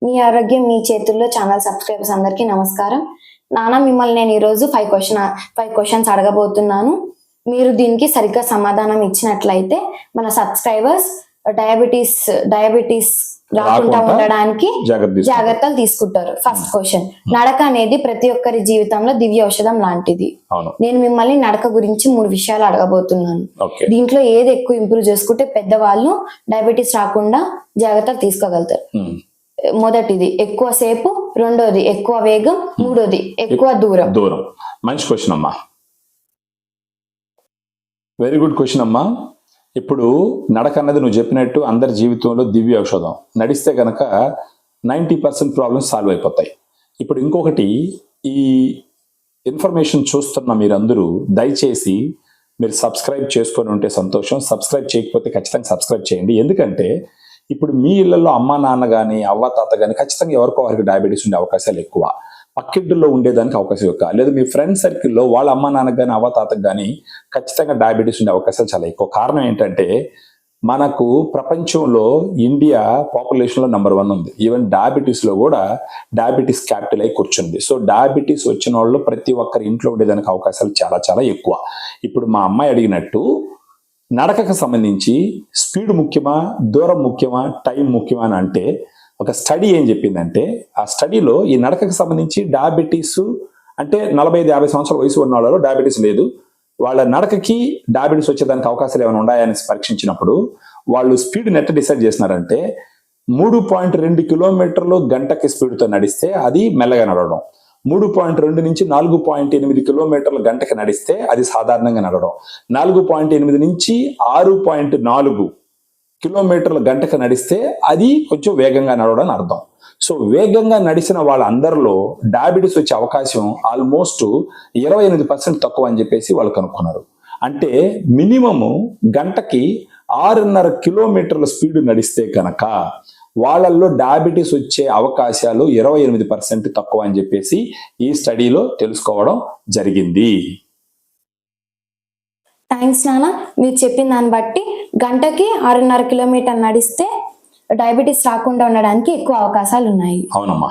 మీ ఆరోగ్యం మీ చేతుల్లో channel subscribers అందరికీ నమస్కారం. నాన్న, మిమ్మల్ని నేను ఈరోజు 5 క్వశ్చన్స్ అడగబోతున్నాను. మీరు దీనికి సరిగ్గా సమాధానం ఇచ్చినట్లయితే మన సబ్స్క్రైబర్స్ డయాబెటీస్ రాకుండా ఉండడానికి జాగ్రత్తలు తీసుకుంటారు. ఫస్ట్ క్వశ్చన్, నడక అనేది ప్రతి ఒక్కరి జీవితంలో దివ్య ఔషధం లాంటిది. నేను మిమ్మల్ని నడక గురించి 3 విషయాలు అడగబోతున్నాను. దీంట్లో ఏది ఎక్కువ ఇంప్రూవ్ చేసుకుంటే పెద్దవాళ్ళు డయాబెటీస్ రాకుండా జాగ్రత్తలు తీసుకోగలుగుతారు? మొదటిది ఎక్కువ సేపు, రెండోది ఎక్కువ వేగం, మూడోది ఎక్కువ దూరం. మంచి క్వశ్చన్ అమ్మా, వెరీ గుడ్ క్వశ్చన్ అమ్మా. ఇప్పుడు నడక అన్నది నువ్వు చెప్పినట్టు అందరి జీవితంలో దివ్య ఔషధం. నడిస్తే కనుక 90% ప్రాబ్లమ్స్ సాల్వ్ అయిపోతాయి. ఇప్పుడు ఇంకొకటి, ఈ ఇన్ఫర్మేషన్ చూస్తున్న మీరందరూ దయచేసి మీరు సబ్స్క్రైబ్ చేసుకొని ఉంటే సంతోషం. సబ్స్క్రైబ్ చేయకపోతే ఖచ్చితంగా సబ్స్క్రైబ్ చేయండి. ఎందుకంటే ఇప్పుడు మీ ఇళ్లలో అమ్మా నాన్న కానీ అవ్వ తాత కానీ ఖచ్చితంగా ఎవరికో వారికి డయాబెటీస్ ఉండే అవకాశాలు ఎక్కువ. పక్కింటిలో ఉండేదానికి అవకాశం ఎక్కువ, లేదా మీ ఫ్రెండ్ సర్కిల్లో వాళ్ళ అమ్మా నాన్నకు కానీ అవ్వ తాతకు కానీ ఖచ్చితంగా డయాబెటీస్ ఉండే అవకాశాలు చాలా ఎక్కువ. కారణం ఏంటంటే మనకు ప్రపంచంలో ఇండియా పాపులేషన్లో నెంబర్ 1 ఉంది. ఈవెన్ డయాబెటీస్లో కూడా డయాబెటీస్ క్యాపిటల్ అయి కూర్చుంది. సో డయాబెటీస్ వచ్చిన వాళ్ళు ప్రతి ఒక్కరి ఇంట్లో ఉండేదానికి అవకాశాలు చాలా చాలా ఎక్కువ. ఇప్పుడు మా అమ్మాయి అడిగినట్టు నడకకు సంబంధించి స్పీడ్ ముఖ్యమా, దూరం ముఖ్యమా, టైం ముఖ్యమా అని అంటే ఒక స్టడీ ఏం చెప్పిందంటే, ఆ స్టడీలో ఈ నడకకు సంబంధించి డయాబెటీస్ అంటే 45-50 సంవత్సరాల వయసు ఉన్న వాళ్ళలో డయాబెటీస్ లేదు, వాళ్ళ నడకకి డయాబెటీస్ వచ్చేదానికి అవకాశాలు ఏమైనా ఉన్నాయని పరీక్షించినప్పుడు వాళ్ళు స్పీడ్ నెట్ డిసైడ్ చేసినారంటే 3.2 కిలోమీటర్లు గంటకి స్పీడ్తో నడిస్తే అది మెల్లగా నడవడం, 3.2 నుంచి 4.8 కిలోమీటర్ల గంటకి నడిస్తే అది సాధారణంగా నడవడం, 4.8 నుంచి 6.4 కిలోమీటర్ల గంటకి నడిస్తే అది కొంచెం వేగంగా నడవడం అని అర్థం. సో వేగంగా నడిచిన వాళ్ళందరిలో డయాబెటీస్ వచ్చే అవకాశం ఆల్మోస్ట్ 28% తక్కువ అని చెప్పేసి వాళ్ళు కనుక్కున్నారు. అంటే మినిమము గంటకి 6.5 కిలోమీటర్ల స్పీడ్ నడిస్తే కనుక వాళ్ళల్లో డయాబెటీస్ వచ్చే అవకాశాలు 28% తక్కువ అని చెప్పేసి ఈ స్టడీలో తెలుసుకోవడం జరిగింది. థ్యాంక్స్ నాన్న, మీరు చెప్పిన దాన్ని బట్టి గంటకి 6.5 కిలోమీటర్ నడిస్తే డయాబెటీస్ రాకుండా ఉండడానికి ఎక్కువ అవకాశాలు ఉన్నాయి. అవునమ్మా.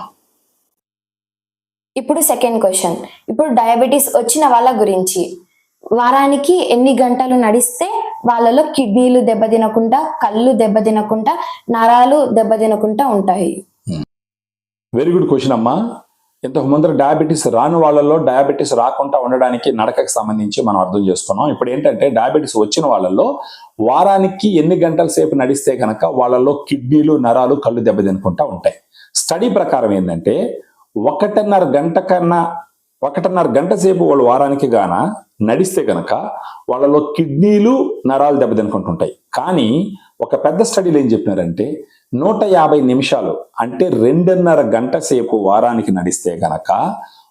ఇప్పుడు సెకండ్ క్వశ్చన్, ఇప్పుడు డయాబెటీస్ వచ్చిన వాళ్ళ గురించి, వారానికి ఎన్ని గంటలు నడిస్తే వాళ్ళలో కిడ్నీలు దెబ్బతినకుండా, కళ్ళు దెబ్బతినకుండా, నరాలు దెబ్బతినకుండా ఉంటాయి? వెరీ గుడ్ క్వశ్చన్ అమ్మా. ఇంతకు ముందర డయాబెటీస్ రాని వాళ్ళలో డయాబెటీస్ రాకుండా ఉండడానికి నడకకు సంబంధించి మనం అర్థం చేసుకున్నాం. ఇప్పుడు ఏంటంటే డయాబెటీస్ వచ్చిన వాళ్ళలో వారానికి ఎన్ని గంటల సేపు నడిస్తే కనుక వాళ్ళలో కిడ్నీలు, నరాలు, కళ్ళు దెబ్బతినకుండా ఉంటాయి. స్టడీ ప్రకారం ఏంటంటే 1.5 గంట సేపు వాళ్ళు వారానికి గాన నడిస్తే కనుక వాళ్ళలో కిడ్నీలు, నరాలు దెబ్బతినుకుంటుంటాయి. కానీ ఒక పెద్ద స్టడీలు ఏం చెప్పినారంటే 150 నిమిషాలు అంటే 2.5 గంట సేపు వారానికి నడిస్తే కనుక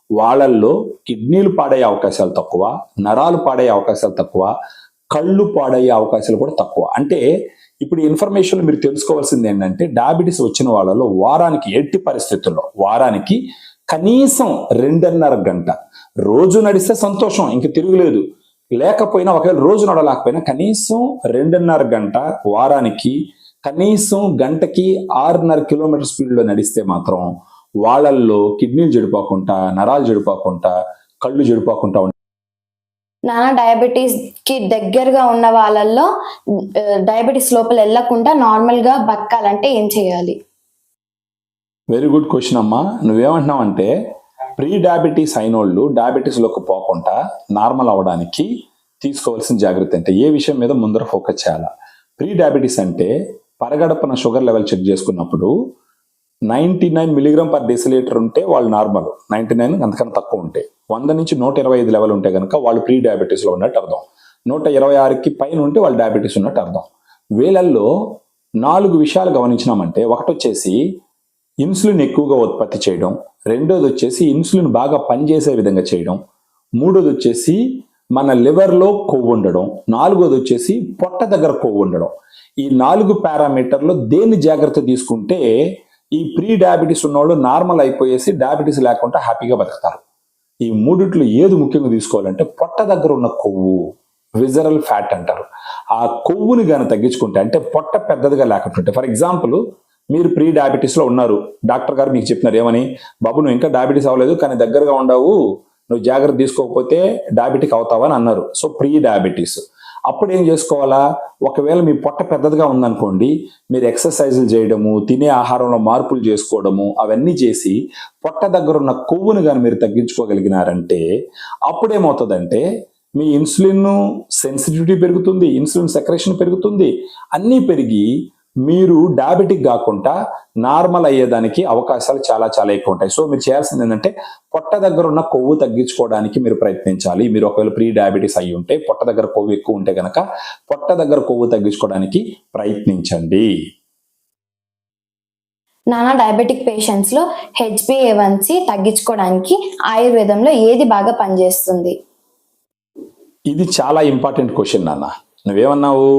వాళ్ళల్లో కిడ్నీలు పాడయ్యే అవకాశాలు తక్కువ, నరాలు పాడయ్యే అవకాశాలు తక్కువ, కళ్ళు పాడయ్యే అవకాశాలు కూడా తక్కువ. అంటే ఇప్పుడు ఇన్ఫర్మేషన్ మీరు తెలుసుకోవాల్సింది ఏంటంటే డయాబెటీస్ వచ్చిన వాళ్ళలో వారానికి ఎట్టి పరిస్థితుల్లో వారానికి కనీసం 2.5 గంట రోజు నడిస్తే సంతోషం, ఇంక తిరుగులేదు. లేకపోయినా ఒకవేళ రోజు నడవలేకపోయినా కనీసం 2.5 గంట వారానికి కనీసం గంటకి 6.5 కిలోమీటర్ స్పీడ్లో నడిస్తే మాత్రం వాళ్ళల్లో కిడ్నీలు చెడిపోకుండా, నరాలు చెడిపోకుండా, కళ్ళు చెడిపోకుండా ఉంటాయి. నాన్న, డయాబెటీస్ కి దగ్గరగా ఉన్న వాళ్ళల్లో డయాబెటీస్ లోపల వెళ్లకుండా నార్మల్ గా బతకాలంటే ఏం చేయాలి? వెరీ గుడ్ క్వశ్చన్ అమ్మా. నువ్వేమంటున్నావు అంటే ప్రీ డయాబెటీస్ అయిన వాళ్ళు డయాబెటీస్లోకి పోకుండా నార్మల్ అవ్వడానికి తీసుకోవాల్సిన జాగ్రత్త అంటే ఏ విషయం మీద ముందర ఫోకస్ చేయాలా? ప్రీ డయాబెటీస్ అంటే పరగడపన షుగర్ లెవెల్ చెక్ చేసుకున్నప్పుడు 99 mg/dL ఉంటే వాళ్ళు నార్మల్, 99 అంతకన్నా తక్కువ ఉంటే, 100 నుంచి 125 లెవెల్ ఉంటే కనుక వాళ్ళు ప్రీ డయాబెటీస్లో ఉన్నట్టు అర్థం. 126కి పైన ఉంటే వాళ్ళు డయాబెటీస్ ఉన్నట్టు అర్థం. వీళ్ళల్లో 4 విషయాలు గమనించినామంటే, ఒకటి వచ్చేసి ఇన్సులిన్ ఎక్కువగా ఉత్పత్తి చేయడం, రెండోది వచ్చేసి ఇన్సులిన్ బాగా పనిచేసే విధంగా చేయడం, మూడోది వచ్చేసి మన లివర్లో కొవ్వు ఉండడం, నాలుగోది వచ్చేసి పొట్ట దగ్గర కొవ్వు ఉండడం. ఈ 4 పారామీటర్లు దేన్ని జాగ్రత్త తీసుకుంటే ఈ ప్రీ డయాబెటీస్ ఉన్నవాళ్ళు నార్మల్ అయిపోయేసి డయాబెటీస్ లేకుండా హ్యాపీగా బతుకుతారు. ఈ మూడిట్లో ఏది ముఖ్యంగా తీసుకోవాలంటే పొట్ట దగ్గర ఉన్న కొవ్వు, విజరల్ ఫ్యాట్ అంటారు. ఆ కొవ్వుని గాని తగ్గించుకుంటే, అంటే పొట్ట పెద్దదిగా లేకుంటుంటే, ఫర్ ఎగ్జాంపుల్ మీరు ప్రీ డయాబెటీస్లో ఉన్నారు, డాక్టర్ గారు మీకు చెప్పినారు ఏమని, బాబు నువ్వు ఇంకా డయాబెటీస్ అవ్వలేదు కానీ దగ్గరగా ఉండవు, నువ్వు జాగ్రత్త తీసుకోకపోతే డయాబెటిక్ అవుతావా అని అన్నారు. So pre diabetes. అప్పుడు ఏం చేసుకోవాలా, ఒకవేళ మీ పొట్ట పెద్దదిగా ఉందనుకోండి, మీరు ఎక్సర్సైజులు చేయడము, తినే ఆహారంలో మార్పులు చేసుకోవడము, అవన్నీ చేసి పొట్ట దగ్గర ఉన్న కొవ్వును కానీ మీరు తగ్గించుకోగలిగినారంటే అప్పుడేమవుతుందంటే మీ ఇన్సులిన్ సెన్సిటివిటీ పెరుగుతుంది, ఇన్సులిన్ సెక్రేషన్ పెరుగుతుంది, అన్నీ పెరిగి మీరు డయాబెటిక్ కాకుండా నార్మల్ అయ్యేదానికి అవకాశాలు చాలా చాలా ఎక్కువ ఉంటాయి. సో మీరు చేయాల్సింది ఏంటంటే పొట్ట దగ్గర ఉన్న కొవ్వు తగ్గించుకోవడానికి మీరు ప్రయత్నించాలి. మీరు ఒకవేళ ప్రీ డయాబెటీస్ అయ్యి ఉంటే, పొట్ట దగ్గర కొవ్వు ఎక్కువ ఉంటే కనుక పొట్ట దగ్గర కొవ్వు తగ్గించుకోవడానికి ప్రయత్నించండి. నానా డయాబెటిక్ పేషెంట్స్ లో HbA1c తగ్గించుకోవడానికి ఆయుర్వేదంలో ఏది బాగా పనిచేస్తుంది? ఇది చాలా ఇంపార్టెంట్ క్వశ్చన్ నాన్న. నువ్వేమన్నావు,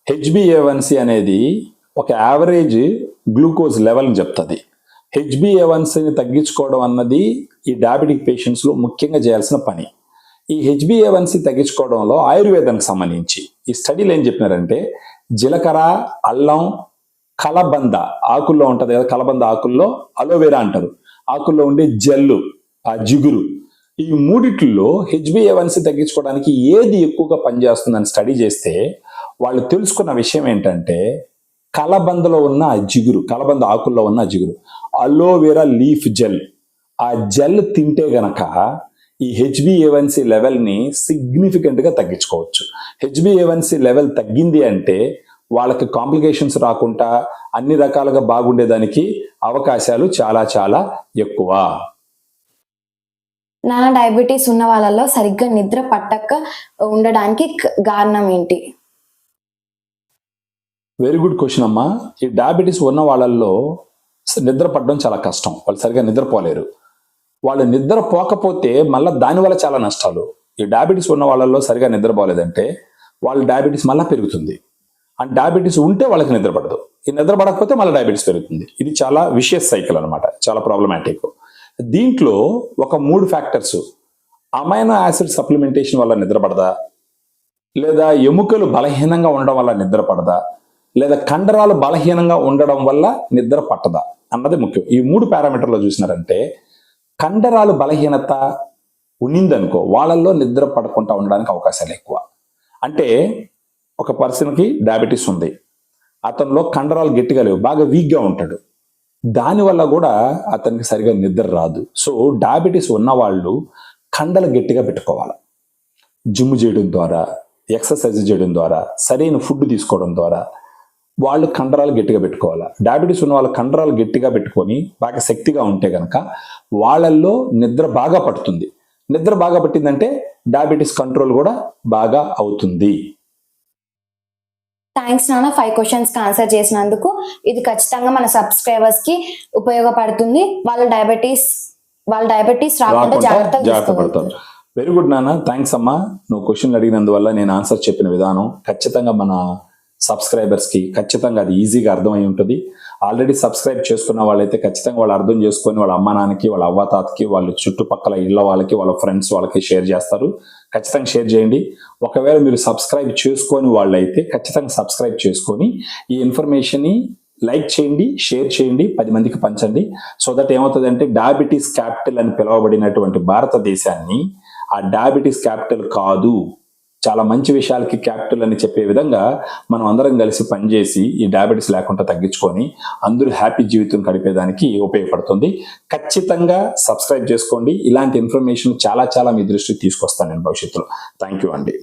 HbA1c అనేది ఒక యావరేజ్ గ్లూకోజ్ లెవెల్ని చెప్తుంది. HbA1cని తగ్గించుకోవడం అన్నది ఈ డయాబెటిక్ పేషెంట్స్లో ముఖ్యంగా చేయాల్సిన పని. ఈ HbA1c తగ్గించుకోవడంలో ఆయుర్వేదానికి సంబంధించి ఈ స్టడీలు ఏం చెప్పినారంటే, జీలకర్ర, అల్లం, కలబంద ఆకుల్లో ఉంటుంది కదా, కలబంద ఆకుల్లో అలోవెరా అంటారు, ఆకుల్లో ఉండే జెల్లు, ఆ జిగురు, ఈ మూడిట్లో HbA1c తగ్గించుకోవడానికి ఏది ఎక్కువగా పనిచేస్తుందని స్టడీ చేస్తే వాళ్ళు తెలుసుకున్న విషయం ఏంటంటే, కలబందలో ఉన్న ఆ జిగురు, కలబంద ఆకుల్లో ఉన్న ఆ జిగురు, అలోవెరా లీఫ్ జెల్, ఆ జెల్ తింటే గనక ఈ HbA1c లెవెల్ని సిగ్నిఫికెంట్గా తగ్గించుకోవచ్చు. HbA1c లెవెల్ తగ్గింది అంటే వాళ్ళకి కాంప్లికేషన్స్ రాకుండా అన్ని రకాలుగా బాగుండేదానికి అవకాశాలు చాలా చాలా ఎక్కువ. నానా డయాబెటీస్ ఉన్న వాళ్ళలో సరిగ్గా నిద్ర పట్టక ఉండడానికి కారణం ఏంటి? వెరీ గుడ్ క్వశ్చన్ అమ్మా. ఈ డయాబెటీస్ ఉన్న వాళ్ళల్లో నిద్ర పడడం చాలా కష్టం, వాళ్ళు సరిగ్గా నిద్రపోలేరు. వాళ్ళు నిద్రపోకపోతే మళ్ళీ దానివల్ల చాలా నష్టాలు. ఈ డయాబెటీస్ ఉన్న వాళ్ళల్లో సరిగా నిద్రపోలేదంటే వాళ్ళ డయాబెటీస్ మళ్ళీ పెరుగుతుంది, అండ్ డయాబెటీస్ ఉంటే వాళ్ళకి నిద్ర పడదు, ఈ నిద్ర పడకపోతే మళ్ళీ డయాబెటీస్ పెరుగుతుంది. ఇది చాలా విషియస్ సైకిల్ అనమాట, చాలా ప్రాబ్లమాటిక్. దీంట్లో ఒక 3 ఫ్యాక్టర్స్, అమైనో యాసిడ్ సప్లిమెంటేషన్ వల్ల నిద్ర పడదా, లేదా ఎముకలు బలహీనంగా ఉండడం వల్ల నిద్ర పడదా, లేదా కండరాలు బలహీనంగా ఉండడం వల్ల నిద్ర పట్టదా అన్నది ముఖ్యం. ఈ 3 పారామీటర్లో చూసినారంటే కండరాలు బలహీనత ఉన్నిందనుకో వాళ్ళల్లో నిద్ర పడకుండా ఉండడానికి అవకాశాలు ఎక్కువ. అంటే ఒక పర్సన్కి డయాబెటీస్ ఉంది, అతనిలో కండరాలు గట్టిగా లేవు, బాగా వీక్గా ఉంటాడు, దానివల్ల కూడా అతనికి సరిగా నిద్ర రాదు. సో డయాబెటీస్ ఉన్నవాళ్ళు కండలు గట్టిగా పెట్టుకోవాలి, జిమ్ చేయడం ద్వారా, ఎక్సర్సైజ్ చేయడం ద్వారా, సరైన ఫుడ్ తీసుకోవడం ద్వారా వాళ్ళు కండరాలు గట్టిగా పెట్టుకోవాలి. డయాబెటీస్ ఉన్న వాళ్ళు కండరాలు గట్టిగా పెట్టుకొని బాగా శక్తిగా ఉంటే కనుక వాళ్ళల్లో నిద్ర బాగా పడుతుంది. నిద్ర బాగా పట్టిందంటే డయాబెటీస్ కంట్రోల్ కూడా బాగా అవుతుంది. థ్యాంక్స్ నాన్న, 5 క్వశ్చన్స్ కి ఆన్సర్ చేసినందుకు. ఇది ఖచ్చితంగా మన సబ్స్క్రైబర్స్ కి ఉపయోగపడుతుంది. వాళ్ళ డయాబెటీస్ రాకుండా జాగ్రత్త పడతారు. వెరీ గుడ్ నాన్న, థ్యాంక్స్ అమ్మా. నువ్వు క్వశ్చన్లు అడిగినందువల్ల నేను ఆన్సర్ చెప్పిన విధానం ఖచ్చితంగా మన సబ్స్క్రైబర్స్కి ఖచ్చితంగా అది ఈజీగా అర్థమై ఉంటుంది. ఆల్రెడీ సబ్స్క్రైబ్ చేసుకున్న వాళ్ళైతే ఖచ్చితంగా వాళ్ళు అర్థం చేసుకొని వాళ్ళ అమ్మ నాన్నకి, వాళ్ళ అవ్వతాతకి, వాళ్ళ చుట్టుపక్కల ఇళ్ళ వాళ్ళకి, వాళ్ళ ఫ్రెండ్స్ వాళ్ళకి షేర్ చేస్తారు. ఖచ్చితంగా షేర్ చేయండి. ఒకవేళ మీరు సబ్స్క్రైబ్ చేసుకొని వాళ్ళైతే ఖచ్చితంగా సబ్స్క్రైబ్ చేసుకొని ఈ ఇన్ఫర్మేషన్ని లైక్ చేయండి, షేర్ చేయండి, 10 మందికి పంచండి. సో దట్ ఏమవుతుందంటే డయాబెటీస్ క్యాపిటల్ అని పిలువబడినటువంటి భారతదేశాన్ని ఆ డయాబెటీస్ క్యాపిటల్ కాదు, చాలా మంచి విషయాలకి క్యాపిటల్ అని చెప్పే విధంగా మనం అందరం కలిసి పనిచేసి ఈ డయాబెటీస్ లేకుండా తగ్గించుకొని అందరూ హ్యాపీ జీవితం గడిపేదానికి ఉపయోగపడుతుంది. ఖచ్చితంగా సబ్స్క్రైబ్ చేసుకోండి. ఇలాంటి ఇన్ఫర్మేషన్ చాలా చాలా మీ దృష్టికి తీసుకొస్తాను నేను భవిష్యత్తులో. థ్యాంక్ యూ అండి.